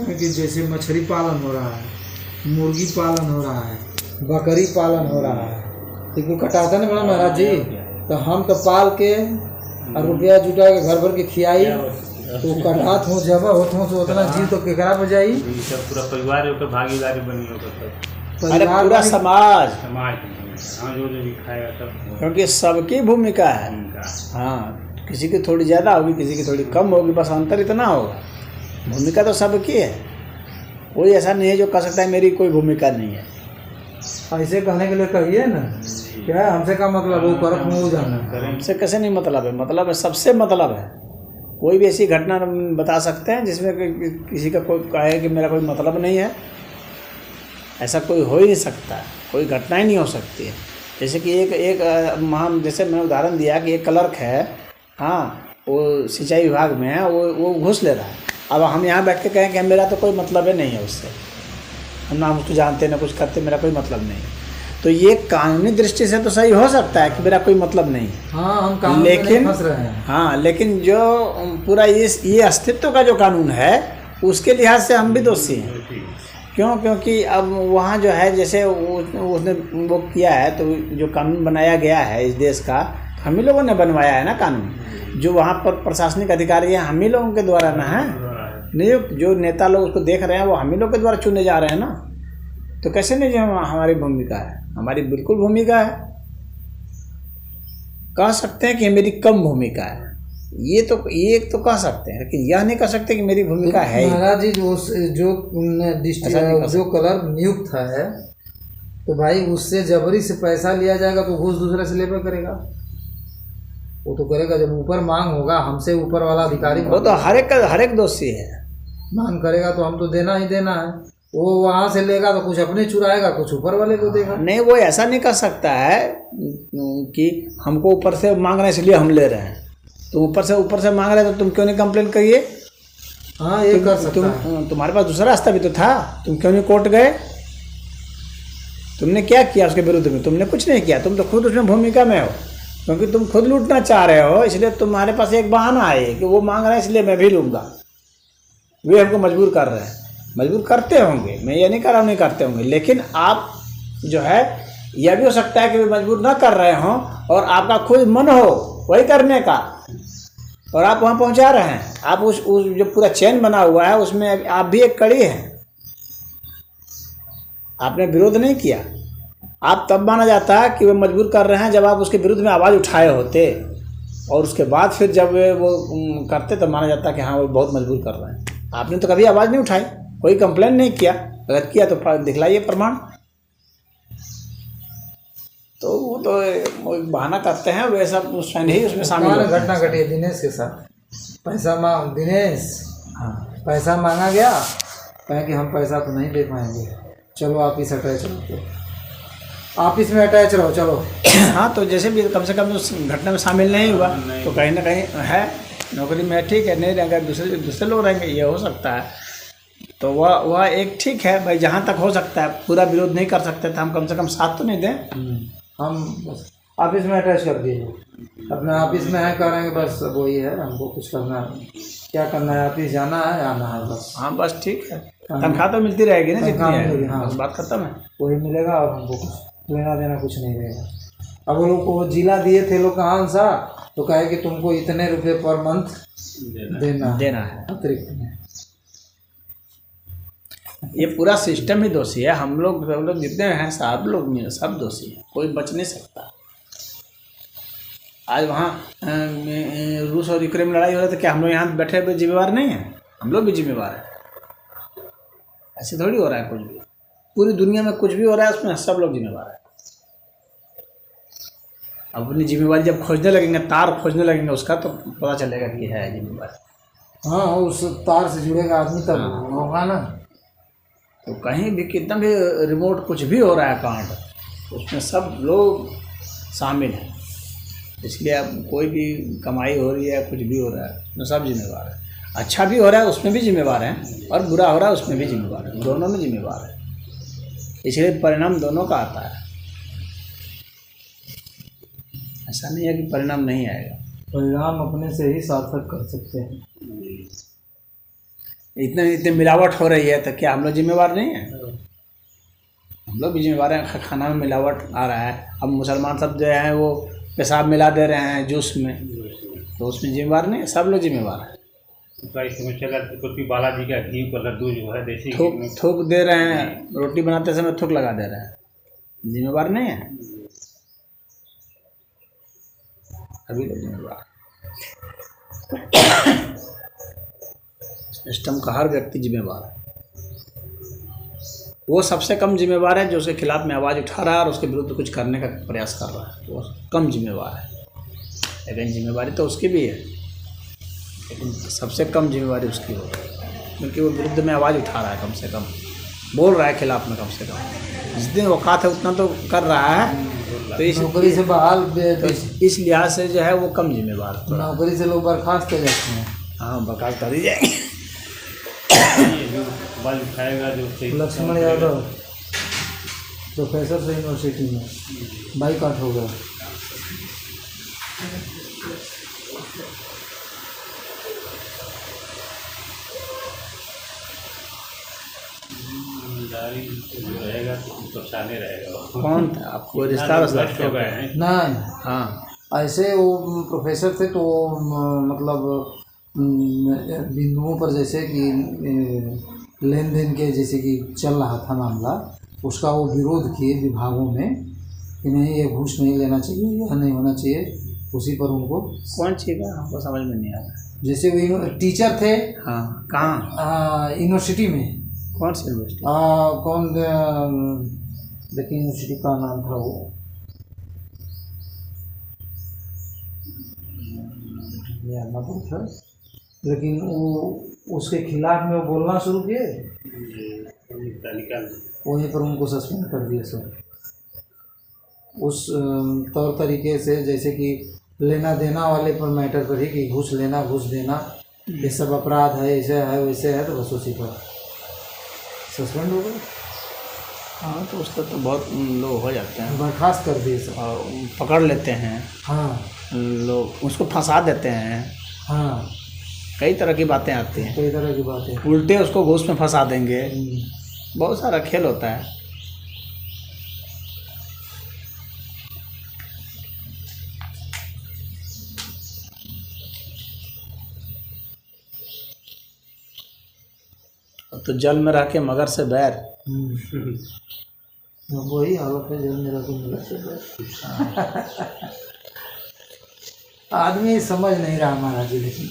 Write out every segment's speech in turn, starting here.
हैं कि जैसे मछली पालन हो रहा है, मुर्गी पालन हो रहा है, बकरी पालन हो रहा है, तो कटाता ना बड़ा महाराज जी, तो हम तो पाल के और रुपया जुटा के घर भर के खियाई तो कटात हो जब होत हो तो उतना जीव तो केकरा पर जाई, सब पूरा परिवार के भागीदारी बनी होगा, परिवार पूरा समाज जो भी खाएगा सब, क्योंकि सबकी भूमिका है। हाँ, किसी की थोड़ी ज़्यादा होगी, किसी की थोड़ी कम होगी, बस अंतर इतना होगा। भूमिका तो सबकी है, कोई ऐसा नहीं है जो कह सकता है मेरी कोई भूमिका नहीं है। ऐसे कहने के लिए कहिए ना, क्या हमसे का मतलब वो करत हो जाना, हमसे कैसे नहीं मतलब है, मतलब है सबसे मतलब है। कोई भी ऐसी घटना बता सकते हैं जिसमें किसी का कोई कहे कि मेरा कोई मतलब नहीं है, ऐसा कोई हो ही नहीं सकता, कोई घटना ही नहीं हो सकती है। जैसे कि एक हम जैसे मैंने उदाहरण दिया कि एक क्लर्क है, हाँ, वो सिंचाई विभाग में है, वो घूस ले रहा है। अब हम यहाँ बैठ के कहें कि मेरा तो कोई मतलब ही नहीं है उससे, हम ना उसको जानते ना कुछ करते, मेरा कोई मतलब नहीं। तो ये कानूनी दृष्टि से तो सही हो सकता है कि मेरा कोई मतलब नहीं है, हाँ, हम कानून में नहीं फंस रहे हैं। हाँ, लेकिन जो पूरा ये अस्तित्व का जो कानून है उसके लिहाज से हम भी दोषी हैं। क्यों? क्योंकि अब वहाँ जो है जैसे उसने वो किया है, तो जो कानून बनाया गया है इस देश का, हम ही लोगों ने बनवाया है ना कानून। जो वहाँ पर प्रशासनिक अधिकारी हैं हम ही लोगों के द्वारा ना है नियुक्त, जो नेता लोग उसको देख रहे हैं वो हम ही लोग के द्वारा चुने जा रहे हैं ना। तो कैसे नहीं जो हमारी भूमिका है, हमारी बिल्कुल भूमिका है। कह सकते हैं कि मेरी कम भूमिका है, ये तो कह सकते हैं, लेकिन यह नहीं कह सकते कि मेरी भूमिका है। महाराज जी जो क्लर्क नियुक्त है, तो भाई उससे जबरी से पैसा लिया जाएगा तो घूस दूसरे से लेकर करेगा, वो तो करेगा जब ऊपर मांग होगा, हमसे ऊपर वाला अधिकारी वो तो हर एक दोषी है, मांग करेगा तो हम तो देना ही देना है। वो वहाँ से लेगा तो कुछ अपने चुराएगा, कुछ ऊपर वाले को देगा। नहीं, वो ऐसा नहीं कर सकता है कि हमको ऊपर से मांग रहे हैं इसलिए हम ले रहे हैं। तो ऊपर से मांग रहे हैं तो तुम क्यों नहीं कंप्लेन करिए? हाँ, ये कर सकता है। तुम्हारे पास दूसरा रास्ता भी तो था, तुम क्यों नहीं कोर्ट गए? तुमने क्या किया उसके विरुद्ध में? तुमने कुछ नहीं किया, तुम तो खुद उसमें भूमिका में हो, क्योंकि तुम खुद लूटना चाह रहे हो, इसलिए तुम्हारे पास एक बहाना है कि वो मांग रहे हैं इसलिए मैं भी लूँगा। वे हमको मजबूर कर रहे हैं, मजबूर करते होंगे, मैं ये नहीं कह रहा हूँ नहीं करते होंगे, लेकिन आप जो है यह भी हो सकता है कि वे मजबूर ना कर रहे हों और आपका खुद मन हो वही करने का, और आप वहाँ पहुँचा रहे हैं। आप उस जो पूरा चेन बना हुआ है उसमें आप भी एक कड़ी हैं। आपने विरोध नहीं किया, आप तब माना जाता है कि वे मजबूर कर रहे हैं जब आप उसके विरुद्ध में आवाज़ उठाए होते, और उसके बाद फिर जब वे वो करते तब माना जाता कि हाँ वो बहुत मजबूर कर रहे हैं। आपने तो कभी आवाज़ नहीं उठाई, कोई कंप्लेन नहीं किया, अगर किया तो दिखलाइए प्रमाण। तो वो तो बहाना करते हैं, वे सब ही उसमें शामिल है। घटना घटी है दिनेश के साथ, दिनेश पैसा मांगा गया, कहे कि हम पैसा तो नहीं दे पाएंगे, चलो ऑफिस अटैच रहो, तो ऑफिस में अटैच रहो चलो। हाँ, तो जैसे भी कम से कम उस घटना में शामिल नहीं हुआ तो कहीं ना कहीं है नौकरी में, ठीक है, नहीं रहेंगे दूसरे लोग रहेंगे, ये हो सकता है। तो वह एक ठीक है भाई, जहाँ तक हो सकता है, पूरा विरोध नहीं कर सकते थे हम, कम से कम साथ तो नहीं दें। हम बस ऑफिस में अटैच कर दिए, अपने ऑफिस में है, कह रहे हैं बस वही है, हमको कुछ करना है, क्या करना है, ऑफिस जाना है आना है बस। हाँ बस ठीक है, तनख्वाह तो मिलती रहेगी ना, जितनी है, हाँ, बस बात खत्म है, वही मिलेगा और हमको कुछ लेना देना कुछ नहीं रहेगा। अब वो लोग को जिला दिए थे लोग कहाँ सा, तो कहे कि तुमको इतने रुपए पर मंथ देना है अतिरिक्त में। ये पूरा सिस्टम ही दोषी है। हम लोग जितने हैं सब लोग में सब दोषी हैं, कोई बच नहीं सकता। आज वहाँ रूस और यूक्रेन में लड़ाई हो रही है, तो क्या हम लोग यहाँ बैठे हुए जिम्मेवार नहीं हैं? हम लोग भी जिम्मेवार हैं। ऐसे थोड़ी हो रहा है कुछ भी, पूरी दुनिया में कुछ भी हो रहा है उसमें सब लोग जिम्मेवार हैं। अपनी जिम्मेवारी जब खोजने लगेंगे, तार खोजने लगेंगे उसका, तो पता चलेगा कि है जिम्मेवारी। हाँ, उस तार से जुड़ेगा आदमी तब होगा ना। तो कहीं भी कितना भी रिमोट कुछ भी हो रहा है कांड, उसमें सब लोग शामिल हैं। इसलिए अब कोई भी कमाई हो रही है, कुछ भी हो रहा है, उसमें सब जिम्मेवार है। अच्छा भी हो रहा है उसमें भी जिम्मेवार हैं, और बुरा हो रहा है उसमें भी जिम्मेवार है, दोनों में जिम्मेवार है। इसलिए परिणाम दोनों का आता है, ऐसा नहीं है कि परिणाम नहीं आएगा। परिणाम अपने से ही सार्थक कर सकते हैं। इतने इतने मिलावट हो रही है तो क्या हम लोग जिम्मेवार नहीं हैं? हम लोग भी जिम्मेवार हैं। खाना में मिलावट आ रहा है, अब मुसलमान सब जो है वो पेशाब मिला दे रहे हैं जूस में, तो उसमें जिम्मेवार नहीं है? सब लोग जिम्मेवार हैं। कुछ भी बालाजी का घी का लड्डू जो है देसी घी में थूक दे रहे हैं, रोटी बनाते समय थूक लगा दे रहे हैं, जिम्मेवार नहीं है? अभी लोग जिम्मेवार। सिस्टम का हर व्यक्ति जिम्मेवार है। वो सबसे कम जिम्मेवार है जो उसके खिलाफ में आवाज़ उठा रहा है और उसके विरुद्ध कुछ करने का प्रयास कर रहा है, वो कम जिम्मेवार है। लेकिन जिम्मेवारी तो उसकी भी है, लेकिन सबसे कम जिम्मेवारी उसकी हो, क्योंकि वो विरुद्ध में आवाज़ उठा रहा है, कम से कम बोल रहा है खिलाफ में, कम से कम जितनी औकात है उतना तो कर रहा है। तो नौकरी से बहाल तो इस लिहाज से जो है वो कम जिम्मेवार। नौकरी से लोग बर्खास्त हो जाते हैं। हाँ, बर्खास्त कर दी जाएगी। जो बल उठाएगा जो लक्ष्मण यादव प्रोफेसर से यूनिवर्सिटी में बाइकआउट हो गया। रहेगा तो परेशानी रहेगा। कौन था आपको रिश्ता नष्ट हो गए हैं। नहीं, हाँ, ऐसे वो प्रोफेसर थे तो मतलब बिंदुओं पर जैसे कि लेन देन के जैसे कि चल रहा था मामला, उसका वो विरोध किए विभागों में कि नहीं ये घूस नहीं लेना चाहिए, यह नहीं होना चाहिए। उसी पर उनको कौन चीज़ का हमको समझ में नहीं आ रहा। जैसे वो टीचर थे। हाँ, कहाँ? यूनिवर्सिटी में। कौन सी यूनिवर्सिटी? कौन देखिए यूनिवर्सिटी का नाम था वो, याद ना था, लेकिन वो उसके खिलाफ में वो बोलना शुरू किए, वहीं पर उनको सस्पेंड कर दिया सर। उस तौर तरीके से जैसे कि लेना देना वाले पर मैटर पर ही कि घूस लेना घूस देना ये सब अपराध है, ऐसे है वैसे है, तो बस उसी पर सस्पेंड हो गए। हाँ, तो उसका तो बहुत लोग हो जाते हैं, बर्खास्त कर दिए सर। और पकड़ लेते हैं। हाँ, लोग उसको फंसा देते हैं। हाँ, कई तरह की बातें आती हैं, कई तरह की बातें। उल्टे उसको घूस में फंसा देंगे, बहुत सारा खेल होता है। तो जल में रह के मगर से बैर। वही हालत है जल में रह के मगर से बैर। आदमी समझ नहीं रहा महाराज जी, लेकिन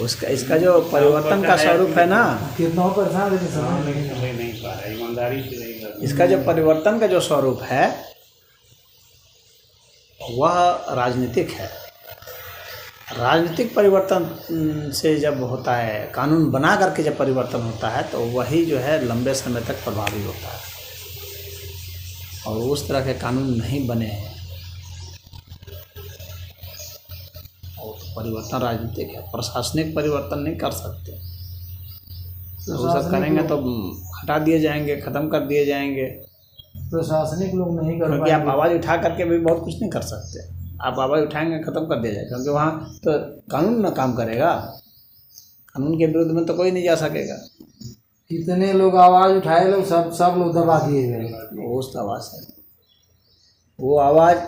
उसका इसका जो परिवर्तन का स्वरूप है ना, कितना परेशान, लेकिन समझ नहीं पा रहा, ईमानदारी से नहीं कर। इसका जो परिवर्तन का जो स्वरूप है वह राजनीतिक है। राजनीतिक परिवर्तन से जब होता है, कानून बना करके जब परिवर्तन होता है, तो वही जो है लंबे समय तक प्रभावी होता है। और उस तरह के कानून नहीं बने हैं, और परिवर्तन राजनीतिक है, प्रशासनिक परिवर्तन नहीं कर सकते। तो वो सब करेंगे तो हटा दिए जाएंगे, ख़त्म कर दिए जाएंगे। प्रशासनिक लोग नहीं कर क्योंकि आप आवाज़ उठा करके भी बहुत कुछ नहीं कर सकते। आप आवाज़ उठाएंगे, ख़त्म कर दिया जाएगा, क्योंकि वहाँ तो कानून ना काम करेगा। कानून के विरुद्ध में तो कोई नहीं जा सकेगा। कितने लोग आवाज़ उठाए, लोग सब लोग दबा दिए गए। वो उस आवाज़ है, वो आवाज़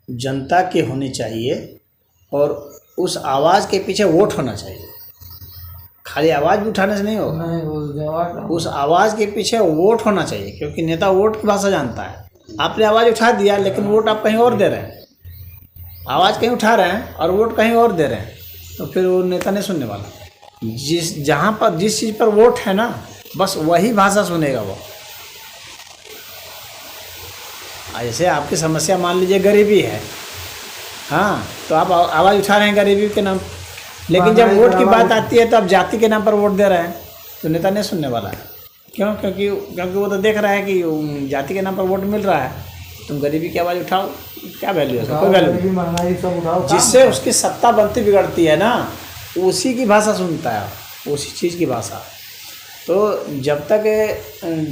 जनता की होनी चाहिए, और उस आवाज़ के पीछे वोट होना चाहिए। खाली आवाज़ भी उठाने से नहीं होगा, नहीं, वो जवाब उस आवाज़ के पीछे वोट होना चाहिए, क्योंकि नेता वोट की भाषा जानता है। आपने आवाज़ उठा दिया, लेकिन वोट आप कहीं और दे रहे हैं। आवाज़ कहीं उठा रहे हैं और वोट कहीं और दे रहे हैं, तो फिर वो नेता नहीं सुनने वाला। जहाँ पर जिस चीज़ पर वोट है ना, बस वही भाषा सुनेगा वो। ऐसे आपकी समस्या मान लीजिए गरीबी है, हाँ, तो आप आवाज़ उठा रहे हैं गरीबी के नाम, लेकिन जब वोट की बात आती है तो आप जाति के नाम पर वोट दे रहे हैं, तो नेता नहीं सुनने वाला है। क्यों? क्योंकि वो तो देख रहा है कि जाति के नाम पर वोट मिल रहा है, तुम गरीबी की आवाज़ उठाओ, क्या वैल्यू है? कोई वैल्यू नहीं। महंगाई सब उठाओ, जिससे उसकी सत्ता बनती बिगड़ती है ना, उसी की भाषा सुनता है, उसी चीज़ की भाषा। तो जब तक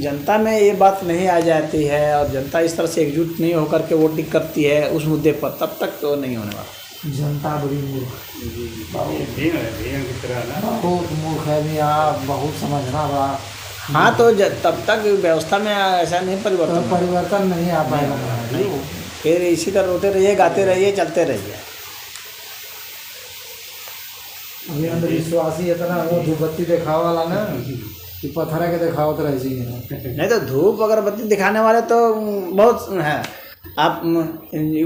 जनता में ये बात नहीं आ जाती है और जनता इस तरह से एकजुट नहीं होकर के वोटिंग करती है उस मुद्दे पर, तब तक तो नहीं होने वाला। जनता बड़ी मूर्ख, ये भेड़ की तरह ना। बहुत मूर्ख है भैया, बहुत समझना बड़ा। हाँ तो तब तक व्यवस्था में ऐसा नहीं तो परिवर्तन होगा। परिवर्तन नहीं आ पाएगा महाराज जी। फिर इसी तरह रोते रहिए, गाते रहिए, चलते रहिए। अभी अंधविश्वासी इतना वो धूपबत्ती दिखावा वाला ना कि पत्थर के दिखावत रह जी है। नहीं तो धूप अगरबत्ती दिखाने वाले तो बहुत हैं। आप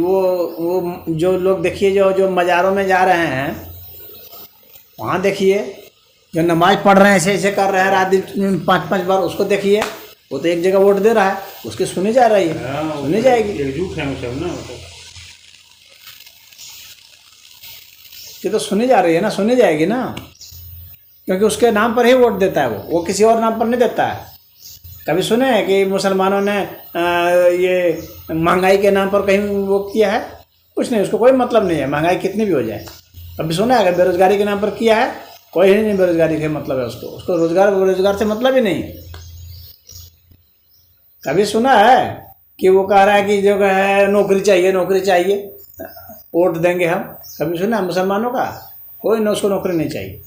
वो जो लोग देखिए जो मज़ारों में जा रहे हैं, वहाँ देखिए जो नमाज पढ़ रहे हैं, ऐसे ऐसे कर रहे हैं रात दिन 5-5 बार, उसको देखिए। वो तो एक जगह वोट दे रहा है, उसकी सुनी जा रही है, सुनी जाएगी। एकजुट है वो सब ना, ये तो सुनी जा रही है ना, सुनी जाएगी ना, क्योंकि उसके नाम पर ही वोट देता है वो किसी और नाम पर नहीं देता है। कभी सुने हैं कि मुसलमानों ने ये महंगाई के नाम पर कहीं वो किया है? कुछ नहीं, उसको कोई मतलब नहीं है महंगाई कितनी भी हो जाए। कभी सुना है? अगर बेरोजगारी के नाम पर किया है? कोई ही नहीं बेरोजगारी के मतलब है उसको रोजगार से मतलब ही नहीं है। कभी सुना है कि वो कह रहा है कि जो है नौकरी चाहिए, वोट देंगे हम? कभी सुना है मुसलमानों का? कोई ना, उसको नौकरी नहीं चाहिए,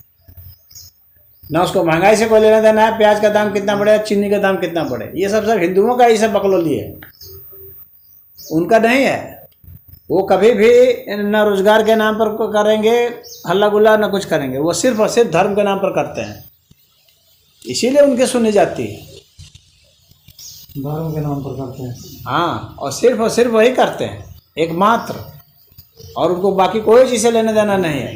ना उसको महंगाई से कोई लेना देना है। प्याज का दाम कितना बढ़े, चीनी का दाम कितना बढ़े, ये सब हिंदुओं का ही सब बकलोली है, उनका नहीं है। वो कभी भी ना रोजगार के नाम पर करेंगे हल्ला गुल्ला, ना कुछ करेंगे। वो सिर्फ और सिर्फ धर्म के नाम पर करते हैं, इसीलिए उनकी सुनी जाती है। धर्म के नाम पर करते हैं, हाँ, और सिर्फ वही करते हैं एकमात्र, और उनको बाकी कोई चीज़ से लेना देना नहीं है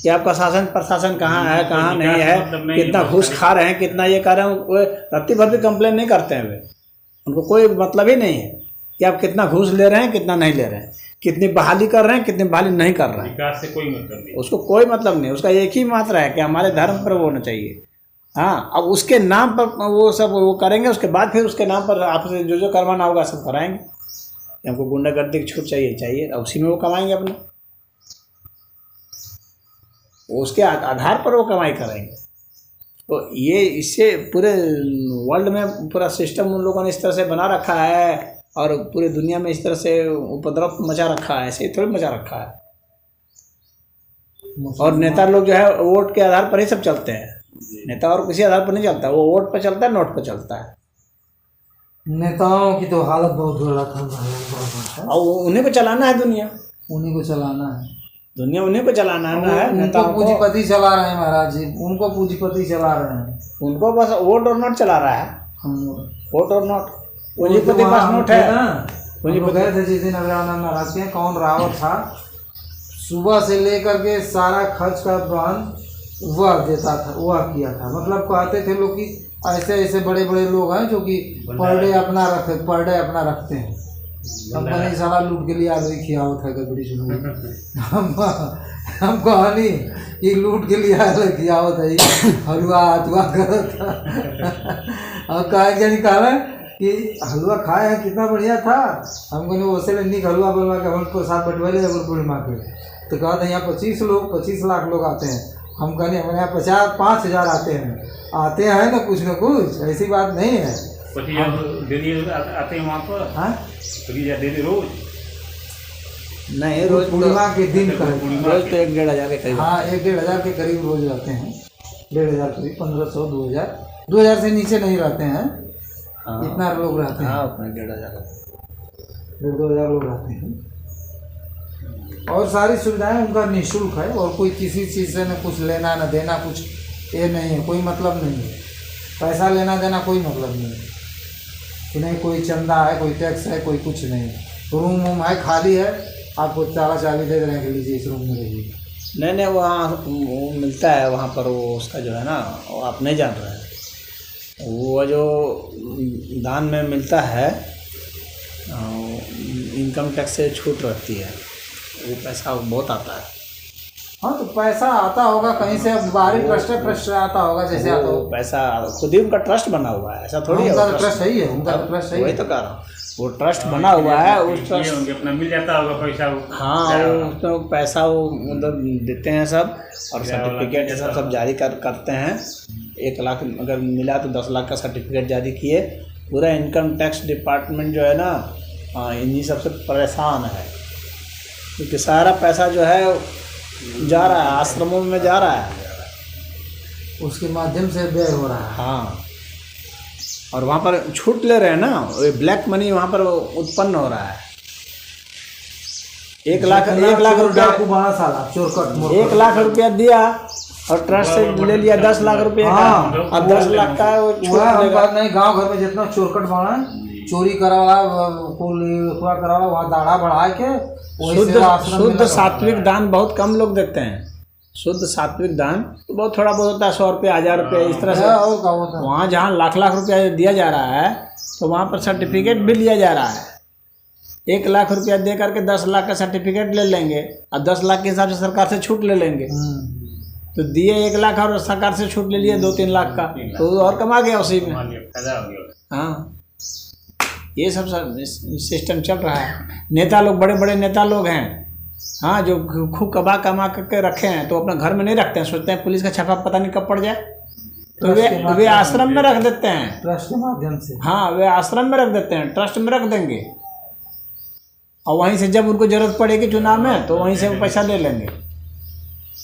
कि आपका शासन प्रशासन कहाँ है, कहाँ नहीं है, कितना घूस खा रहे हैं, कितना ये कर रहे हैं। वो रत्ती भर भी कंप्लेन नहीं करते हैं वे, उनको कोई मतलब ही नहीं है कि आप कितना घूस ले रहे हैं, कितना नहीं ले रहे हैं, कितनी बहाली कर रहे हैं, कितनी बहाली नहीं कर रहे हैं। विकास से कोई मतलब नहीं, उसको कोई मतलब नहीं, उसका एक ही मात्रा है कि हमारे धर्म पर वो होना चाहिए। हाँ, अब उसके नाम पर वो सब वो करेंगे, उसके बाद फिर उसके नाम पर आपसे जो करवाना होगा सब कराएंगे। हमको गुंडागर्दी की छूट चाहिए, अब उसी में वो कमाएंगे अपने, उसके आधार पर वो कमाई करेंगे। तो ये इससे पूरे वर्ल्ड में पूरा सिस्टम उन लोगों ने इस तरह से बना रखा है, और पूरी दुनिया में इस तरह से उपद्रव मचा रखा है, ऐसे ही थोड़ी मचा रखा है। और नेता लोग जो है वोट के आधार पर ही सब चलते हैं। नेता और किसी आधार पर नहीं चलता, वो वोट पर चलता है, नोट पर चलता है। नेताओं की तो हालत बहुत बुरा है, और उन्हीं को चलाना है, दुनिया उन्हीं को चलाना है, दुनिया उन्हीं को चलाना है ना है। उनको नेताओं को पूंजीपति चला रहे हैं महाराज जी, उनको पूंजीपति चला रहे हैं, उनको बस वोट और नोट चला रहा है। वोट और नोट, पूंजीपति पास नोट है ना। पूंजीपति गए थे जिस दिन अभियान महाराज के, कौन रावत था, सुबह से लेकर के सारा खर्च का बहन वह देता था, वह किया था। मतलब कहते थे लोग कि ऐसे ऐसे बड़े बड़े लोग हैं जो कि पर डे अपना रखते हैं। कंपनी सारा लूट के लिए आलू खियावत है कबड़ी सुनो। हम कहानी कि लूट के लिए आलू खियावत है, हलवा हथुआ करत और कहा कि हलवा खाए हैं कितना बढ़िया था। हमको वैसे लेनी हलवा बनवा के हम प्रसाद बटवाले पूर्णिमा के, तो कहा था यहाँ 25 लाख लोग आते हैं। हम कहने हमारे यहाँ 5,000 आते हैं ना कुछ ऐसी बात नहीं है। आते हैं वहाँ पर, हाँ रोज नहीं, रोज पूर्णिमा के दिन का रोज तो 1-1.5 हज़ार के करीब। हाँ 1-1.5 हज़ार के करीब रोज आते हैं, 1.5 हज़ार करीब, 1500 2,000 से नीचे नहीं रहते हैं। हाँ, इतना लोग रहते हैं, हाँ, उतना 1.5 हज़ार 2,000 लोग रहते हैं। और सारी सुविधाएं उनका निःशुल्क है, और कोई किसी चीज़ से न कुछ लेना न देना, कुछ ये नहीं है, कोई मतलब नहीं है। पैसा लेना देना कोई मतलब नहीं है कि नहीं कोई चंदा है, कोई टैक्स है, कोई कुछ नहीं। रूम है खाली है, आपको चाबी दे रहे हैं कि लीजिए इस रूम में रहिए। नहीं, वहाँ वो मिलता है वहाँ पर, वो उसका जो है ना, वो आप नहीं जान रहे हैं। वो जो दान में मिलता है, इनकम टैक्स से छूट रहती है, वो पैसा बहुत आता है। हाँ तो पैसा आता होगा कहीं से, बाहरी ट्रस्ट आता होगा, जैसे आता वो हो। पैसा खुद ही उनका ट्रस्ट बना हुआ है, ऐसा थोड़ी है। उनका ट्रस्ट है ही है, उनका ट्रस्ट है, वही तो कह रहा हूँ, वो ट्रस्ट बना हुआ है, उस ट्रस्ट अपना मिल जाता होगा पैसा। हाँ, वो पैसा वो मतलब देते हैं सब, और सर्टिफिकेट सब जारी करते हैं। 1 लाख अगर मिला तो 10 लाख का सर्टिफिकेट जारी किए। पूरा इनकम टैक्स डिपार्टमेंट जो है ना, इन्हीं सबसे परेशान है। क्योंकि सारा पैसा जो है जा रहा है आश्रमों में जा रहा है। उसके माध्यम से व्यय हो रहा है। हाँ, और वहाँ पर छूट ले रहे हैं ना, ब्लैक मनी वहाँ पर उत्पन्न हो रहा है। 1 लाख रुपया को 12 साल चोरकट 1 लाख रुपया दिया और ट्रस्ट से ले लिया 10 लाख रुपया हाँ, का, अब 10 लाख का वो छूट देगा। नहीं, गांव घर में जितना चोरकट बना चोरी करा करा वहाँ दाढ़ा बढ़ा के शुद्ध सात्विक दान बहुत कम लोग देते हैं। शुद्ध सात्विक दान तो बहुत थोड़ा बहुत होता है, 100 रुपया 1000 रुपया इस तरह से। वहाँ जहाँ लाख रुपया दिया जा रहा है तो वहाँ पर सर्टिफिकेट भी लिया जा रहा है। 1 लाख रुपया दे करके 10 लाख का सर्टिफिकेट ले लेंगे और 10 लाख के हिसाब से सरकार से छूट ले लेंगे। तो दिए 1 लाख और सरकार से छूट ले लिए 2-3 लाख का, तो और कमा गया उसी में। हाँ, ये सब सिस्टम चल रहा है। नेता लोग, बड़े बड़े नेता लोग हैं, हाँ, जो खूब कमा करके रखे हैं तो अपने घर में नहीं रखते हैं, सोचते हैं पुलिस का छापा पता नहीं कब पड़ जाए, तो वे आश्रम में रख देते हैं ट्रस्ट के माध्यम से। हाँ, वे आश्रम में रख देते हैं, ट्रस्ट में रख देंगे, और वहीं से जब उनको जरूरत पड़ेगी चुनाव में तो वहीं से वो पैसा ले लेंगे।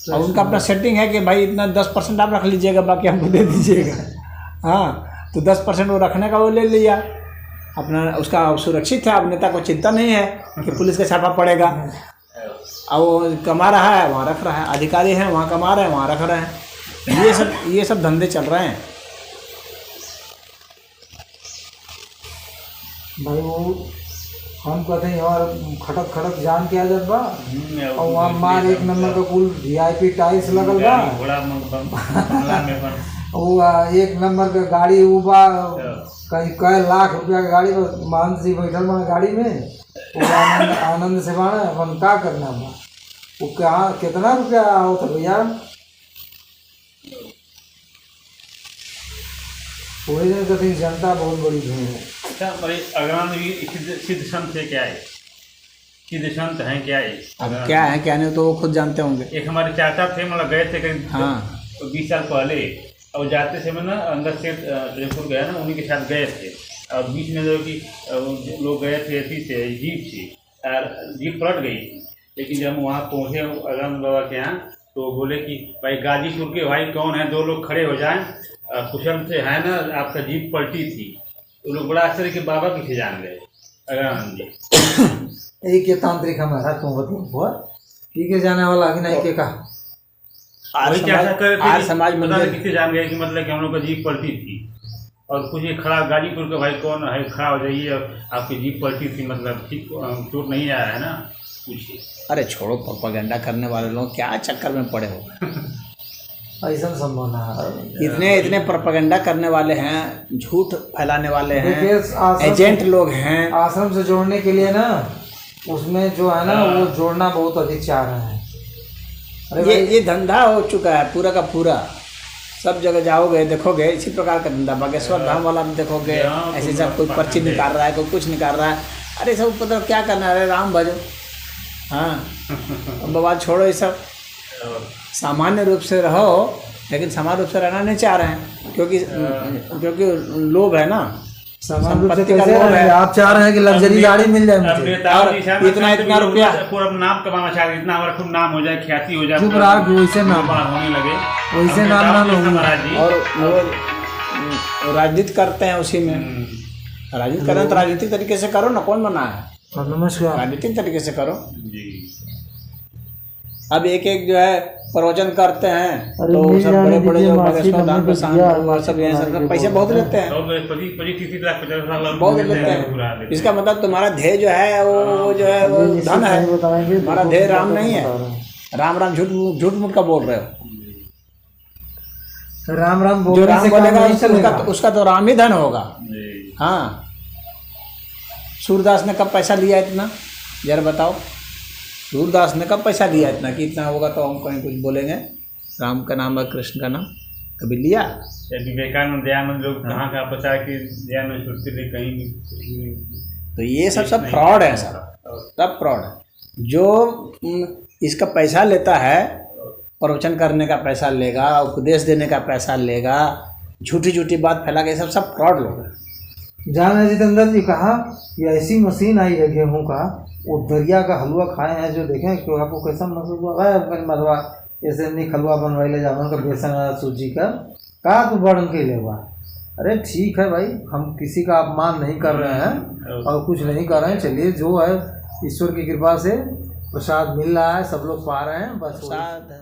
और उनका अपना सेटिंग है कि भाई इतना 10% आप रख लीजिएगा, बाकी हमको दे दीजिएगा। हाँ, तो 10% वो रखने का वो ले लिया अपना, उसका सुरक्षित है। अब नेता को चिंता नहीं है कि पुलिस का छापा पड़ेगा। अब वो कमा रहा है वहाँ रख रहा है, अधिकारी हैं वहाँ कमा रहे हैं वहाँ रख रहे हैं। ये सब धंधे चल रहे हैं भाई। वो हम कहते हैं और खटक जान के आ जात बा, और वहाँ मार 1 नंबर का कुल VIP टाइल्स लगल बा, वो 1 नंबर का गाड़ी वो बा, कई लाख रुपया का गाड़ी बस। महंत जी बैठल बना गाड़ी में, आनंद से बना अपन का करना बा। वो कहाँ कितना रुपया होता भैया? वही दिन कहते जनता बहुत बड़ी भीड़ है। अच्छा, अगरान सिद्ध संत है क्या है? सिद्ध संत हैं क्या है? अब क्या है क्या नहीं तो वो खुद जानते होंगे। एक हमारे चाचा थे, मतलब गए थे करीब हाँ 20 साल पहले, और जाते समय ना अंदर से जयपुर गया ना, उन्हीं के साथ गए थे। और बीच में जो कि लोग गए थे ऐसी से जीप थी, और जीप पलट गई थी। लेकिन जब हम वहाँ पहुँचे अगरान बाबा के यहाँ, तो बोले कि भाई गाजीपुर के भाई कौन है, 2 लोग खड़े हो जाएं, कुशल से है ना, आपका जीप पलटी थी। तो लोग बड़ा आश्चर्य कि बाबा किसे जान गए अगरानंद जी। एक ये तांत्रिक हमारा तुम बताओ ठीक है, जाने वाला कि नहीं के कहा आज समाज मंदिर किसे जान गए कि मतलब कि हम लोग का जीप पलटी थी, और कुछ ये खड़ा गाजीपुर का भाई कौन है, खड़ा हो जाइए, और आपकी जीप पलटी थी, मतलब ठीक चोट नहीं आया है ना, पूछिए। अरे छोड़ो, प्रोपेगेंडा करने वाले लोग क्या चक्कर में पड़े हो। ऐसा संभव ना, इतने प्रोपेगेंडा करने वाले हैं, झूठ फैलाने वाले हैं, एजेंट लोग हैं। आश्रम से जोड़ने के लिए ना, उसमें जो है ना वो जोड़ना बहुत अधिक चाह रहे हैं। अरे ये धंधा हो चुका है पूरा का पूरा। सब जगह जाओगे देखोगे इसी प्रकार का धंधा। बागेश्वर धाम वाला में देखोगे ऐसे सब, कोई पर्ची निकाल रहा है, कोई कुछ निकाल रहा है। अरे सब पता क्या करना है, अरे राम भजो। हाँ, बाबा छोड़ो ये सब, सामान्य रूप से रहो, लेकिन सामान्य रूप से रहना नहीं चाह रहे हैं, क्योंकि लोभ है ना, संपत्ति का लोभ है। आप चाह रहे हैं कि लग्जरी गाड़ी मिल जाए मुझे, और इतना रुपया पूरा नाम कमाना चाह रहे, इतना हमारा खूब नाम हो जाए, ख्याति हो जाए, चुप रहा वैसे नाम होने लगे, वैसे नाम ना महाराज जी। और वो राजनीति करते हैं उसी में। राजनीति करें तो राजनीतिक तरीके से करो ना, कौन मना है? नमस्कार, राजनीतिक तरीके से करो। अब एक जो है प्रवचन करते हैं तो सब बड़े बड़े जो बागेश्वर धाम पे सब ये सब पैसे बहुत लेते हैं, बहुत लेते हैं। इसका मतलब तुम्हारा ध्येय जो है वो जो है वो धन है, हमारा ध्येय राम नहीं है। राम राम झूठ मूठ का बोल रहे हो। राम राम जो राम बोलेगा उसका तो राम ही धन होगा। हाँ, सूरदास ने कब पैसा लिया इतना, जरा बताओ। सूरदास ने कब पैसा लिया इतना कि इतना होगा तो हम कहीं कुछ बोलेंगे? राम का नाम है, कृष्ण का नाम कभी लिया? विवेकानंद दयानंद लोग कहाँ का प्रचार कि दयानंद सोचते कहीं भी। तो ये सब फ्रॉड है, सब फ्रॉड है। जो इसका पैसा लेता है, प्रवचन करने का पैसा लेगा, उपदेश देने का पैसा लेगा, झूठी झूठी बात फैला के, सब फ्रॉड लोग हैं। जान जितेंद्र जी कहा कि ऐसी मशीन आई है गेहूँ का वो दरिया का हलवा खाए हैं जो देखें कि आपको कैसा महसूस हुआ है अपने मरवा ऐसे नहीं हलवा बनवाई ले जाओ उनका बेसन और सूजी का कहा तो बड़न के ले हुआ। अरे ठीक है भाई, हम किसी का अपमान नहीं कर रहे हैं और कुछ नहीं कर रहे हैं। चलिए जो है ईश्वर की कृपा से प्रसाद मिल रहा है, सब लोग पा रहे हैं, बस प्रसाद है।